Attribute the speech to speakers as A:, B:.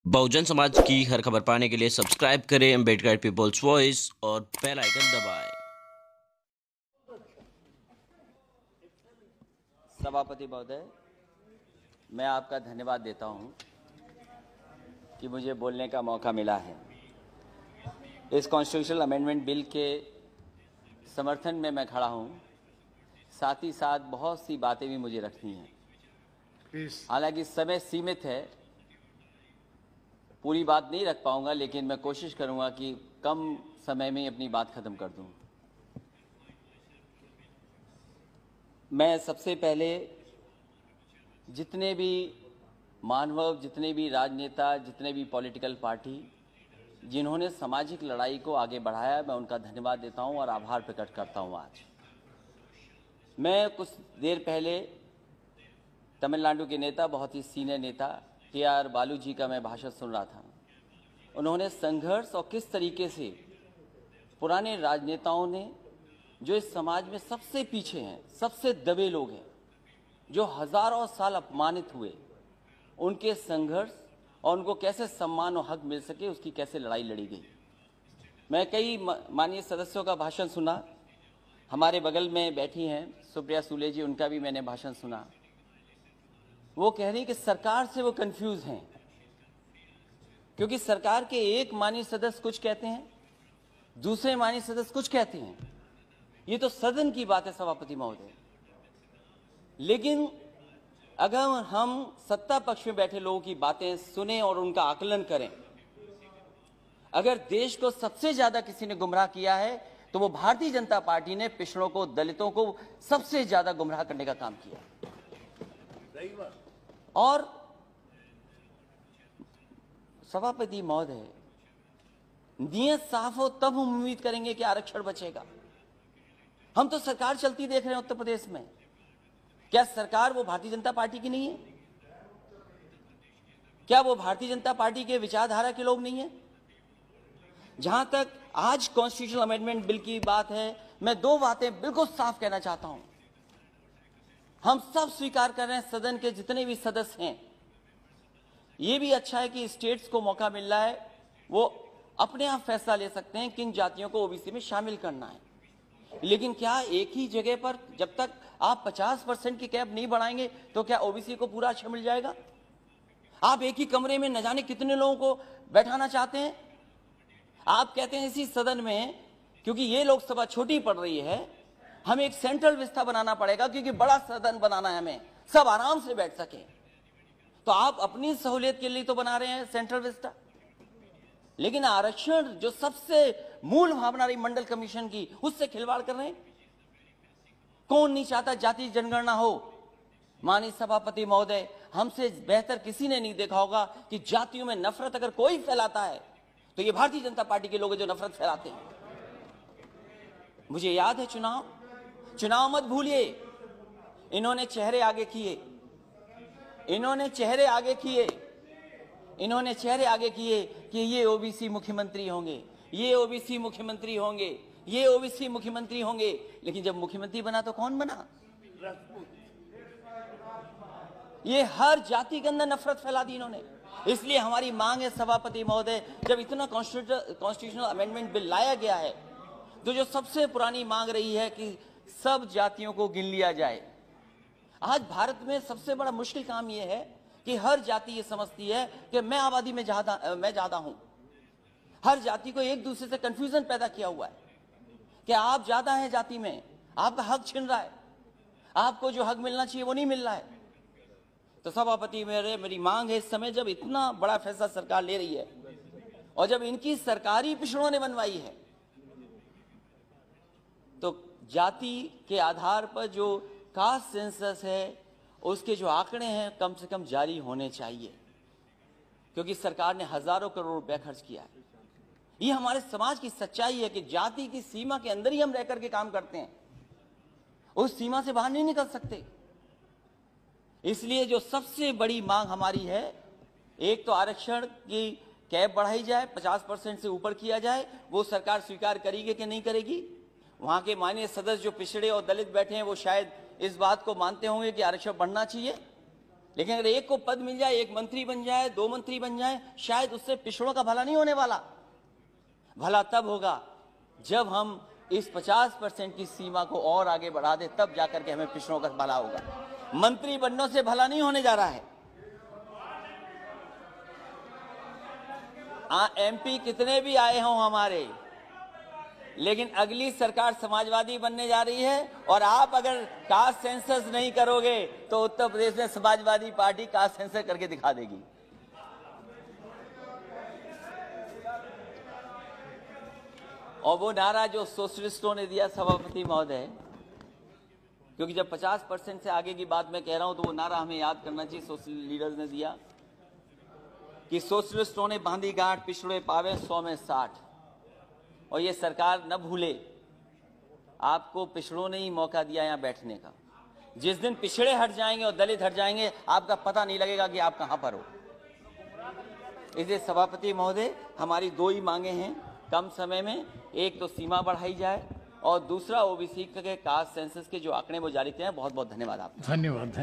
A: बहुजन समाज की हर खबर पाने के लिए सब्सक्राइब करें अम्बेडकर पीपल्स वॉइस और बेल आइकन दबाएं।
B: सभापति महोदय, मैं आपका धन्यवाद देता हूं कि मुझे बोलने का मौका मिला है। इस कॉन्स्टिट्यूशनल अमेंडमेंट बिल के समर्थन में मैं खड़ा हूं। साथ ही साथ बहुत सी बातें भी मुझे रखनी हैं। हालांकि समय सीमित है, पूरी बात नहीं रख पाऊंगा, लेकिन मैं कोशिश करूंगा कि कम समय में अपनी बात खत्म कर दूं। मैं सबसे पहले जितने भी मानव, जितने भी राजनेता, जितने भी पॉलिटिकल पार्टी जिन्होंने सामाजिक लड़ाई को आगे बढ़ाया, मैं उनका धन्यवाद देता हूं और आभार प्रकट करता हूं। आज मैं कुछ देर पहले तमिलनाडु के नेता, बहुत ही सीनियर नेता TR बालू जी का मैं भाषण सुन रहा था। उन्होंने संघर्ष और किस तरीके से पुराने राजनेताओं ने, जो इस समाज में सबसे पीछे हैं, सबसे दबे लोग हैं, जो हजारों साल अपमानित हुए, उनके संघर्ष और उनको कैसे सम्मान और हक मिल सके, उसकी कैसे लड़ाई लड़ी गई। मैं कई माननीय सदस्यों का भाषण सुना। हमारे बगल में बैठी हैं सुप्रिया सुले जी, उनका भी मैंने भाषण सुना। वो कह रही कि सरकार से वो कंफ्यूज हैं, क्योंकि सरकार के एक माननीय सदस्य कुछ कहते हैं, दूसरे माननीय सदस्य कुछ कहते हैं। ये तो सदन की बात है सभापति महोदय। लेकिन अगर हम सत्ता पक्ष में बैठे लोगों की बातें सुने और उनका आकलन करें, अगर देश को सबसे ज्यादा किसी ने गुमराह किया है तो वो भारतीय जनता पार्टी ने पिछड़ों को, दलितों को सबसे ज्यादा गुमराह करने का काम किया। और सभापति महोदय, नियत साफ हो तब हम उम्मीद करेंगे कि आरक्षण बचेगा। हम तो सरकार चलती देख रहे हैं उत्तर प्रदेश में। क्या सरकार वो भारतीय जनता पार्टी की नहीं है? क्या वो भारतीय जनता पार्टी के विचारधारा के लोग नहीं है? जहां तक आज कॉन्स्टिट्यूशनल अमेंडमेंट बिल की बात है, मैं दो बातें बिल्कुल साफ कहना चाहता हूं। हम सब स्वीकार कर रहे हैं, सदन के जितने भी सदस्य हैं, ये भी अच्छा है कि स्टेट्स को मौका मिल रहा है, वो अपने आप फैसला ले सकते हैं किन जातियों को ओबीसी में शामिल करना है। लेकिन क्या एक ही जगह पर जब तक आप 50% की कैप नहीं बढ़ाएंगे तो क्या ओबीसी को पूरा अच्छा मिल जाएगा? आप एक ही कमरे में न जाने कितने लोगों को बैठाना चाहते हैं। आप कहते हैं इसी सदन में, क्योंकि ये लोकसभा छोटी पड़ रही है, हमें एक सेंट्रल व्यवस्था बनाना पड़ेगा, क्योंकि बड़ा सदन बनाना है, हमें सब आराम से बैठ सके। तो आप अपनी सहूलियत के लिए तो बना रहे हैं सेंट्रल व्यवस्था, लेकिन आरक्षण जो सबसे मूल भावना रही मंडल कमीशन की, उससे खिलवाड़ कर रहे हैं। कौन नहीं चाहता जाति जनगणना हो? माननीय सभापति महोदय, हमसे बेहतर किसी ने नहीं देखा होगा कि जातियों में नफरत अगर कोई फैलाता है तो ये भारतीय जनता पार्टी के लोग जो नफरत फैलाते हैं। मुझे याद है चुनाव मत भूलिए, इन्होंने चेहरे आगे किए, इन्होंने चेहरे आगे किए कि ये ओबीसी मुख्यमंत्री होंगे, ये ओबीसी मुख्यमंत्री होंगे, ये ओबीसी मुख्यमंत्री होंगे। लेकिन जब मुख्यमंत्री बना तो कौन बना? ये हर जाति के अंदर नफरत फैला दी इन्होंने। इसलिए हमारी मांग है सभापति महोदय, जब इतना कॉन्स्टिट्यूशनल अमेंडमेंट बिल लाया गया है, तो जो सबसे पुरानी मांग रही है कि सब जातियों को गिन लिया जाए। आज भारत में सबसे बड़ा मुश्किल काम यह है कि हर जाति ये समझती है कि मैं आबादी में ज्यादा हूं। हर जाति को एक दूसरे से कंफ्यूजन पैदा किया हुआ है कि आप ज्यादा हैं जाति में, आपका हक छिन रहा है, आपको जो हक मिलना चाहिए वो नहीं मिल रहा है। तो सभापति मेरी मांग है, इस समय जब इतना बड़ा फैसला सरकार ले रही है और जब इनकी सरकारी पिछड़ों ने बनवाई है, तो जाति के आधार पर जो कास्ट सेंसस है, उसके जो आंकड़े हैं कम से कम जारी होने चाहिए, क्योंकि सरकार ने हजारों करोड़ रुपया खर्च किया है। ये हमारे समाज की सच्चाई है कि जाति की सीमा के अंदर ही हम रह करके काम करते हैं, उस सीमा से बाहर नहीं निकल सकते। इसलिए जो सबसे बड़ी मांग हमारी है, एक तो आरक्षण की कैप बढ़ाई जाए, 50% से ऊपर किया जाए। वो सरकार स्वीकार करेगी कि नहीं करेगी? वहां के माननीय सदस्य जो पिछड़े और दलित बैठे हैं, वो शायद इस बात को मानते होंगे कि आरक्षण बढ़ना चाहिए। लेकिन अगर एक को पद मिल जाए, एक मंत्री बन जाए, 2 मंत्री बन जाए, शायद उससे पिछड़ों का भला नहीं होने वाला। भला तब होगा जब हम इस 50% की सीमा को और आगे बढ़ा दे, तब जाकर के हमें पिछड़ों का भला होगा। मंत्री बनने से भला नहीं होने जा रहा है। एमपी कितने भी आए हों हमारे, लेकिन अगली सरकार समाजवादी बनने जा रही है, और आप अगर कास्ट सेंसस नहीं करोगे तो उत्तर प्रदेश में समाजवादी पार्टी कास्ट सेंसस करके दिखा देगी। और वो नारा जो सोशलिस्टों ने दिया, सभापति महोदय, क्योंकि जब 50% से आगे की बात मैं कह रहा हूं तो वो नारा हमें याद करना चाहिए। सोशलिस्ट लीडर्स ने दिया कि सोशलिस्टों ने बांधी गांठ, पिछड़े पावे 100 में 60। और ये सरकार न भूले, आपको पिछड़ों ने ही मौका दिया यहाँ बैठने का। जिस दिन पिछड़े हट जाएंगे और दलित हट जाएंगे, आपका पता नहीं लगेगा कि आप कहां पर हो। इसलिए सभापति महोदय, हमारी 2 ही मांगे हैं कम समय में। एक तो सीमा बढ़ाई जाए, और दूसरा ओबीसी के कास्ट सेंसस के जो आंकड़े वो जारी किए हैं। बहुत बहुत धन्यवाद आपका।
C: धन्यवाद।